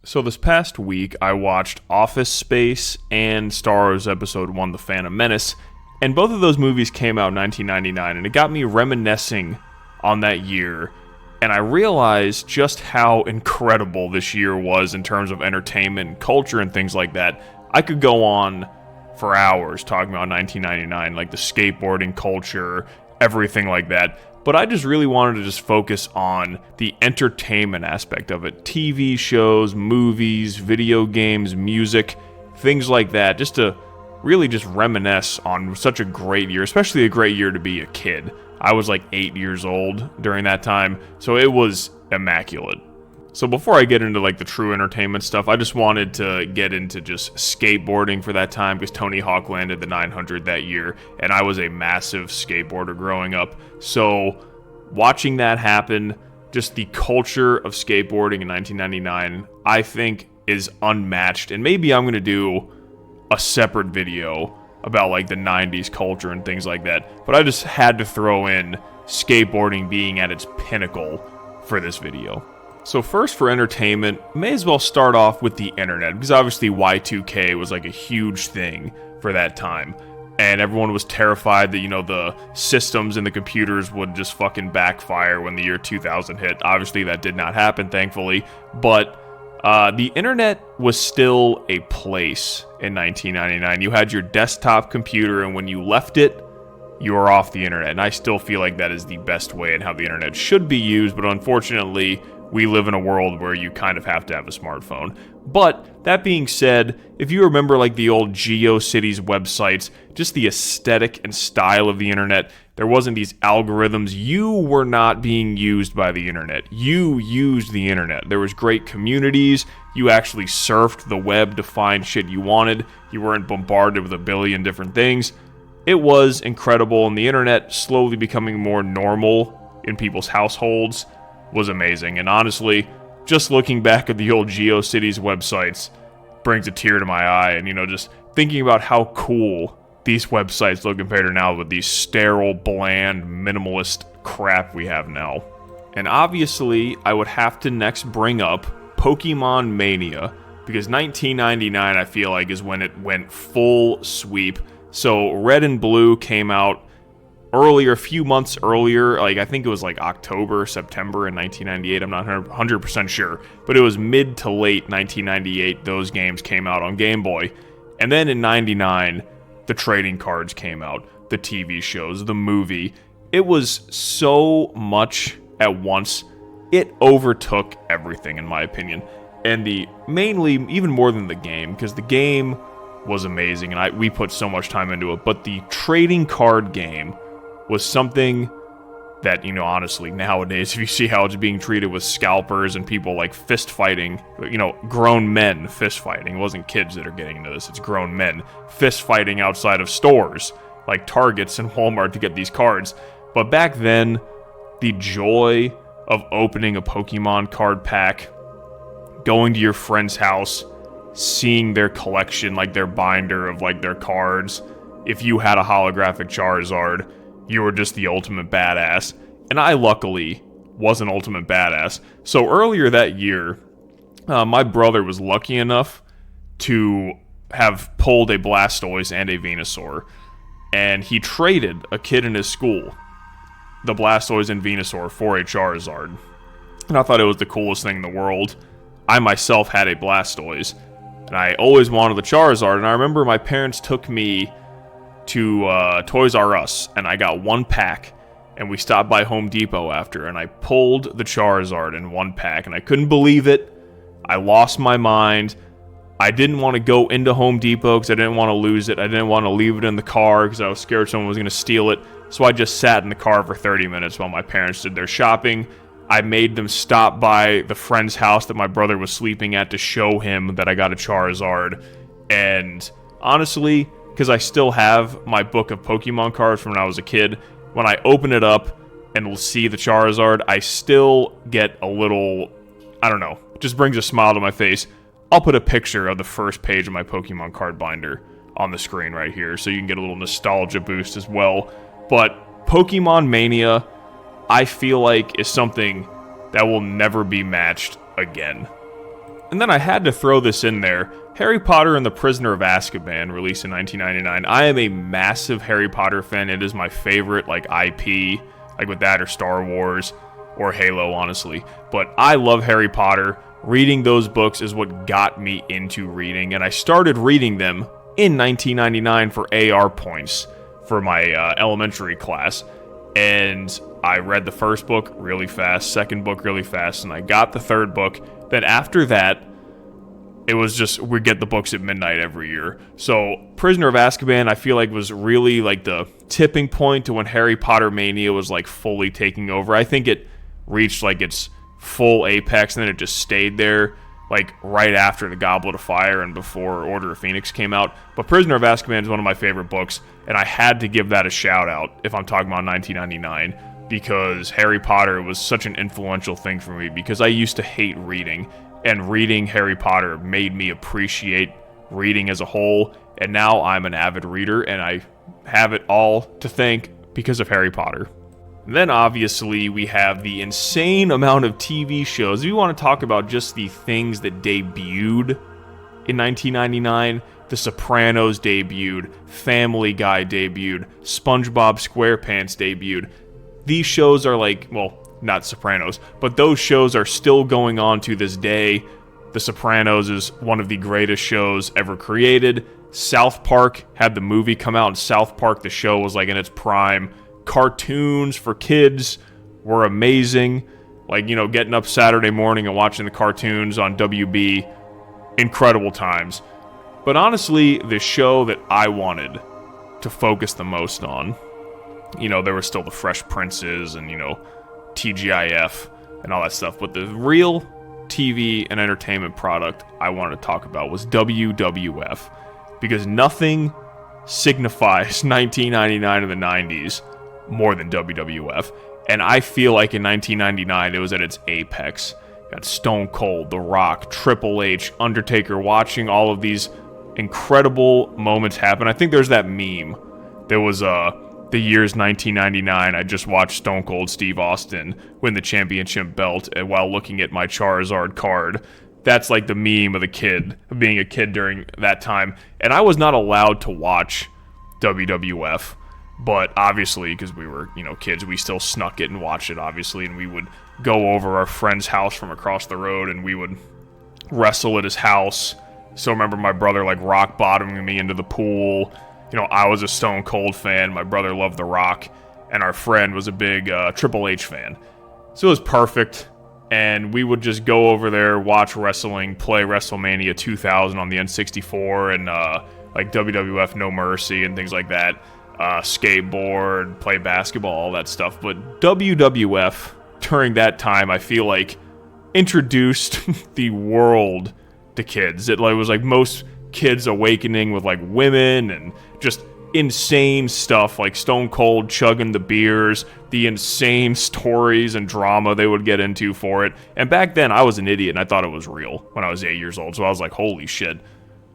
So this past week, I watched Office Space and Star Wars Episode 1, The Phantom Menace, and both of those movies came out in 1999, and it got me reminiscing on that year, and I realized just how incredible this year was in terms of entertainment and culture and things like that. I could go on for hours talking about 1999, like the skateboarding culture, everything like that. But I just really wanted to just focus on the entertainment aspect of it. TV shows, movies, video games, music, things like that. Just to really just reminisce on such a great year, especially a great year to be a kid. I was like 8 years old during that time, so it was immaculate. So before I get into like the true entertainment stuff, I just wanted to get into just skateboarding for that time because Tony Hawk landed the 900 that year, and I was a massive skateboarder growing up. So watching that happen, just the culture of skateboarding in 1999, I think is unmatched. And maybe I'm going to do a separate video about like the 90s culture and things like that. But I just had to throw in skateboarding being at its pinnacle for this video. So first for entertainment, may as well start off with the internet, because obviously Y2K was like a huge thing for that time. And everyone was terrified that, the systems and the computers would just fucking backfire when the year 2000 hit. Obviously that did not happen, thankfully. But the internet was still a place in 1999. You had your desktop computer, and when you left it, you were off the internet. And I still feel like that is the best way and how the internet should be used, but unfortunately, we live in a world where you kind of have to have a smartphone. But that being said, if you remember like the old GeoCities websites, just the aesthetic and style of the internet, there wasn't these algorithms. You were not being used by the internet. You used the internet. There was great communities. You actually surfed the web to find shit you wanted. You weren't bombarded with a billion different things. It was incredible, and the internet slowly becoming more normal in people's households was amazing. And honestly, just looking back at the old GeoCities websites brings a tear to my eye. And, just thinking about how cool these websites look compared to now with these sterile, bland, minimalist crap we have now. And obviously, I would have to next bring up Pokemon Mania, because 1999, I feel like, is when it went full sweep. So Red and Blue came out earlier, a few months earlier, like I think it was like October, September in 1998, I'm not 100% sure, but it was mid to late 1998 those games came out on Game Boy. And then in 99, the trading cards came out, the TV shows, the movie. It was so much at once, it overtook everything in my opinion. And mainly, even more than the game, because the game was amazing and we put so much time into it, but the trading card game was something that, honestly, nowadays, if you see how it's being treated with scalpers and people like fist fighting, grown men fist fighting. It wasn't kids that are getting into this, it's grown men fist fighting outside of stores like Targets and Walmart to get these cards. But back then, the joy of opening a Pokemon card pack, going to your friend's house, seeing their collection, like their binder of like their cards. If you had a holographic Charizard, you were just the ultimate badass. And I luckily was an ultimate badass. So earlier that year, my brother was lucky enough to have pulled a Blastoise and a Venusaur. And he traded a kid in his school, the Blastoise and Venusaur, for a Charizard. And I thought it was the coolest thing in the world. I myself had a Blastoise, and I always wanted the Charizard. And I remember my parents took me to Toys R Us, and I got one pack, and we stopped by Home Depot after, and I pulled the Charizard in one pack, and I couldn't believe it. I lost my mind. I didn't want to go into Home Depot because I didn't want to lose it. I didn't want to leave it in the car because I was scared someone was going to steal it. So I just sat in the car for 30 minutes while my parents did their shopping. I made them stop by the friend's house that my brother was sleeping at to show him that I got a Charizard. And honestly, because I still have my book of Pokemon cards from when I was a kid, when I open it up and see the Charizard, I still get a little, I don't know, it just brings a smile to my face. I'll put a picture of the first page of my Pokemon card binder on the screen right here, so you can get a little nostalgia boost as well. But Pokemon Mania, I feel like, is something that will never be matched again. And then I had to throw this in there. Harry Potter and the Prisoner of Azkaban, released in 1999. I am a massive Harry Potter fan. It is my favorite, like, IP, like with that or Star Wars or Halo, honestly. But I love Harry Potter. Reading those books is what got me into reading, and I started reading them in 1999 for AR points for my elementary class. And I read the first book really fast, second book really fast, and I got the third book. Then after that, it was just, we get the books at midnight every year. So Prisoner of Azkaban, I feel like, was really like the tipping point to when Harry Potter mania was like fully taking over. I think it reached like its full apex, and then it just stayed there like right after the Goblet of Fire and before Order of Phoenix came out. But Prisoner of Azkaban is one of my favorite books, and I had to give that a shout out if I'm talking about 1999, because Harry Potter was such an influential thing for me, because I used to hate reading, and reading Harry Potter made me appreciate reading as a whole, and now I'm an avid reader, and I have it all to thank because of Harry Potter. And then obviously we have the insane amount of TV shows. If you want to talk about just the things that debuted in 1999, The Sopranos debuted, Family Guy debuted, SpongeBob SquarePants debuted. These shows are like, well, not Sopranos, but those shows are still going on to this day. The Sopranos is one of the greatest shows ever created. South Park had the movie come out, and South Park, the show, was like in its prime. Cartoons for kids were amazing. Like, you know, getting up Saturday morning and watching the cartoons on WB, incredible times. But honestly, the show that I wanted to focus the most on, you know, there were still the Fresh Princes and, you know, TGIF and all that stuff, but the real TV and entertainment product I wanted to talk about was WWF, because nothing signifies 1999 and the 90s more than WWF, and I feel like in 1999 it was at its apex. You got Stone Cold, The Rock, Triple H, Undertaker, watching all of these incredible moments happen. I think there's that meme. There was the year's 1999. I just watched Stone Cold Steve Austin win the championship belt while looking at my Charizard card. That's like the meme of the kid, of being a kid during that time. And I was not allowed to watch WWF, but obviously, because we were, you know, kids, we still snuck it and watched it, obviously, and we would go over our friend's house from across the road, and we would wrestle at his house. So I remember my brother, like, rock bottoming me into the pool. You know, I was a Stone Cold fan, my brother loved The Rock, and our friend was a big Triple H fan. So it was perfect, and we would just go over there, watch wrestling, play WrestleMania 2000 on the N64, and like WWF No Mercy and things like that. Skateboard, play basketball, all that stuff. But WWF, during that time, I feel like introduced the world to kids. It was like most kids awakening with like women and just insane stuff, like Stone Cold chugging the beers, the insane stories and drama they would get into for it. And back then I was an idiot and I thought it was real when I was 8 years old, so I was like, holy shit,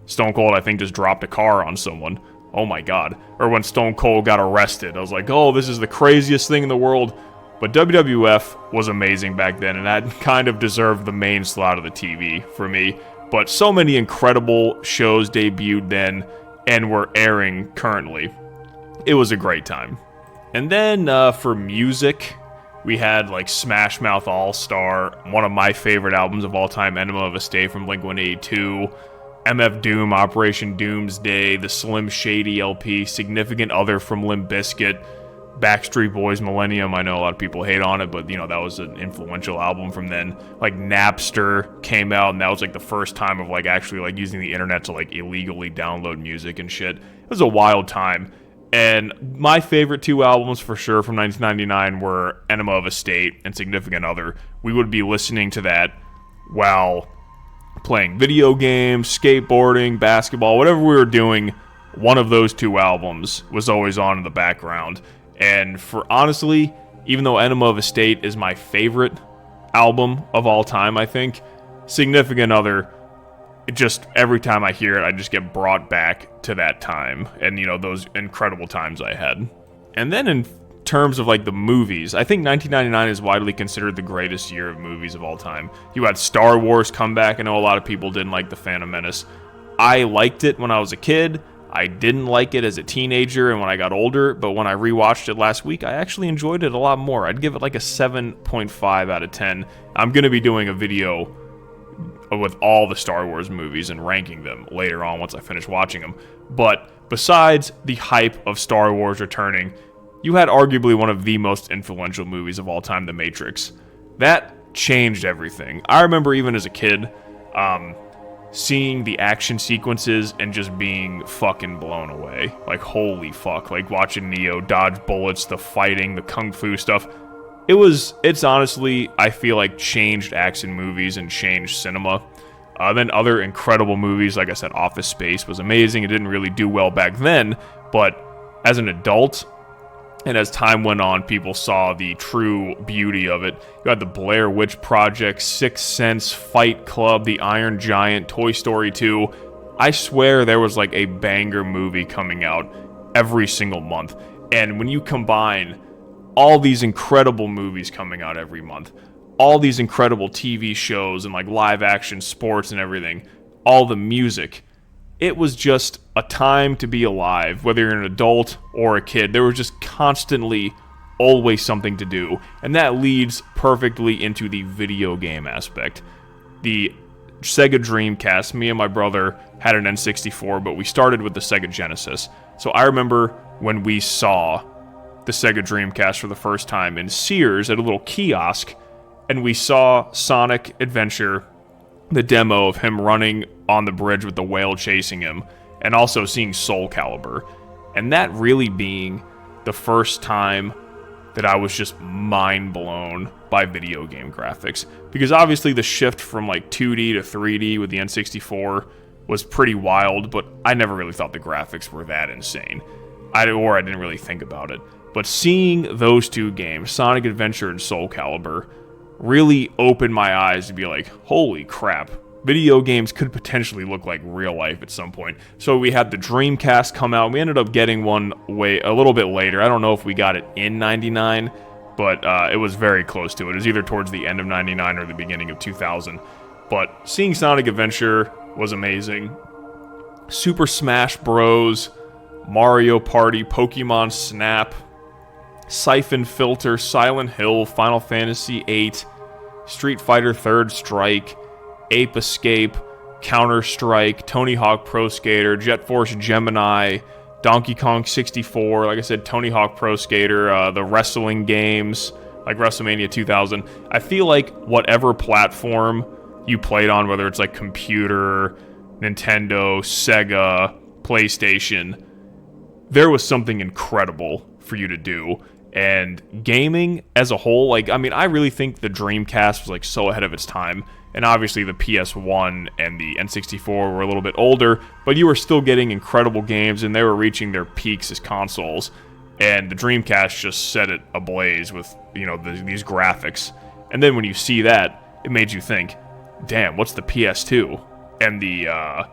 Stone Cold I think just dropped a car on someone, oh my god. Or when Stone Cold got arrested, I was like, oh, this is the craziest thing in the world. But WWF was amazing back then, and that kind of deserved the main slot of the TV for me. But so many incredible shows debuted then and were airing currently. It was a great time. And then for music, we had like Smash Mouth All-Star, one of my favorite albums of all time, Enema of a State from Blink-182, MF Doom, Operation Doomsday, the Slim Shady LP, Significant Other from Limp Bizkit, Backstreet Boys Millennium. I know a lot of people hate on it, but you know, that was an influential album from then. Like Napster came out, and that was like the first time of like actually like using the internet to like illegally download music and shit. It was a wild time. And my favorite two albums for sure from 1999 were Enema of a State and Significant Other. We would be listening to that while playing video games, skateboarding, basketball, whatever we were doing. One of those two albums was always on in the background. And for honestly, even though Enema of a State is my favorite album of all time, I think, Significant Other, it just, every time I hear it, I just get brought back to that time and, you know, those incredible times I had. And then in terms of like the movies, I think 1999 is widely considered the greatest year of movies of all time. You had Star Wars come back. I know a lot of people didn't like The Phantom Menace. I liked it when I was a kid. I didn't like it as a teenager and when I got older, but when I rewatched it last week, I actually enjoyed it a lot more. I'd give it like a 7.5 out of 10. I'm going to be doing a video with all the Star Wars movies and ranking them later on once I finish watching them. But besides the hype of Star Wars returning, you had arguably one of the most influential movies of all time, The Matrix. That changed everything. I remember even as a kid, seeing the action sequences and just being fucking blown away. Like, holy fuck. Like, watching Neo dodge bullets, the fighting, the kung fu stuff. It's honestly, I feel like, changed action movies and changed cinema. Then other incredible movies, like I said, Office Space was amazing. It didn't really do well back then, but as an adult, and as time went on, people saw the true beauty of it. You had the Blair Witch Project, Sixth Sense, Fight Club, The Iron Giant, Toy Story 2. I swear there was like a banger movie coming out every single month. And when you combine all these incredible movies coming out every month, all these incredible TV shows and like live action sports and everything, all the music, it was just a time to be alive, whether you're an adult or a kid. There was just constantly always something to do. And that leads perfectly into the video game aspect. The Sega Dreamcast, me and my brother had an N64, but we started with the Sega Genesis. So I remember when we saw the Sega Dreamcast for the first time in Sears at a little kiosk, and we saw Sonic Adventure, the demo of him running on the bridge with the whale chasing him, and also seeing Soul Calibur. And that really being the first time that I was just mind blown by video game graphics. Because obviously the shift from like 2D to 3D with the N64 was pretty wild, but I never really thought the graphics were that insane. I didn't really think about it. But seeing those two games, Sonic Adventure and Soul Calibur, really opened my eyes to be like, holy crap, video games could potentially look like real life at some point. So we had the Dreamcast come out. We ended up getting one a little bit later. I don't know if we got it in 99, but it was very close to it. It was either towards the end of 99 or the beginning of 2000. But seeing Sonic Adventure was amazing. Super Smash Bros., Mario Party, Pokemon Snap, Siphon Filter, Silent Hill, Final Fantasy VIII, Street Fighter Third Strike, Ape Escape, Counter-Strike, Tony Hawk Pro Skater, Jet Force Gemini, Donkey Kong 64, like I said, Tony Hawk Pro Skater, the wrestling games, like WrestleMania 2000. I feel like whatever platform you played on, whether it's like computer, Nintendo, Sega, PlayStation, there was something incredible for you to do. And gaming as a whole, like, I mean, I really think the Dreamcast was like so ahead of its time. And obviously the PS1 and the N64 were a little bit older, but you were still getting incredible games and they were reaching their peaks as consoles. And the Dreamcast just set it ablaze with, you know, these graphics. And then when you see that, it made you think, damn, what's the PS2 and the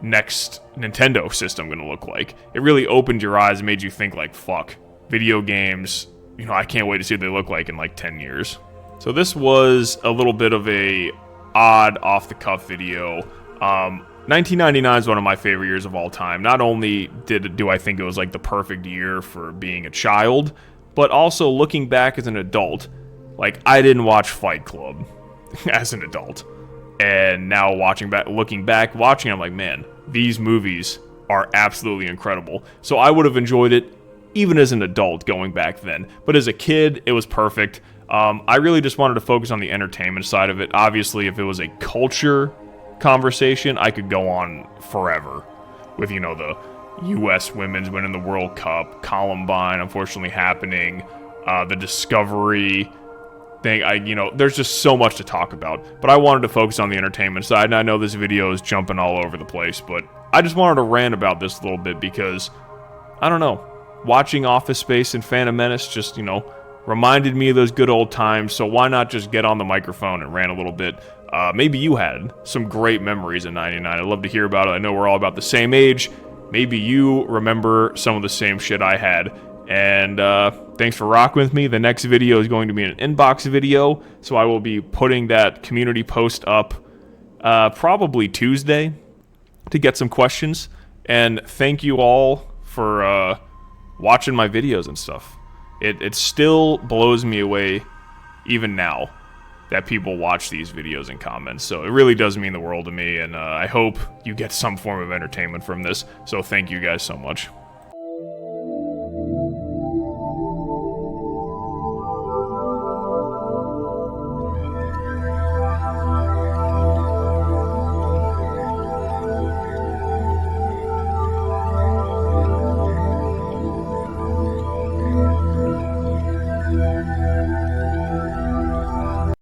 next Nintendo system going to look like? It really opened your eyes and made you think like, fuck, video games, you know, I can't wait to see what they look like in like 10 years. So this was a little bit of a odd off-the-cuff video. 1999 is one of my favorite years of all time. Not only do I think it was like the perfect year for being a child, but also looking back as an adult, like I didn't watch Fight Club as an adult. And now looking back, I'm like, man, these movies are absolutely incredible. So I would have enjoyed it even as an adult going back then. But as a kid, it was perfect. I really just wanted to focus on the entertainment side of it. Obviously, if it was a culture conversation, I could go on forever with, you know, the U.S. women's winning the World Cup, Columbine unfortunately happening, the Discovery thing. There's just so much to talk about. But I wanted to focus on the entertainment side, and I know this video is jumping all over the place, but I just wanted to rant about this a little bit because, I don't know, watching Office Space and Phantom Menace just, you know, reminded me of those good old times, so why not just get on the microphone and rant a little bit? Maybe you had some great memories in 99. I'd love to hear about it. I know we're all about the same age. Maybe you remember some of the same shit I had, And thanks for rocking with me. The next video is going to be an inbox video, so I will be putting that community post up probably Tuesday to get some questions. And thank you all for watching my videos and stuff. It still blows me away, even now, that people watch these videos and comment. So it really does mean the world to me, and I hope you get some form of entertainment from this. So thank you guys so much.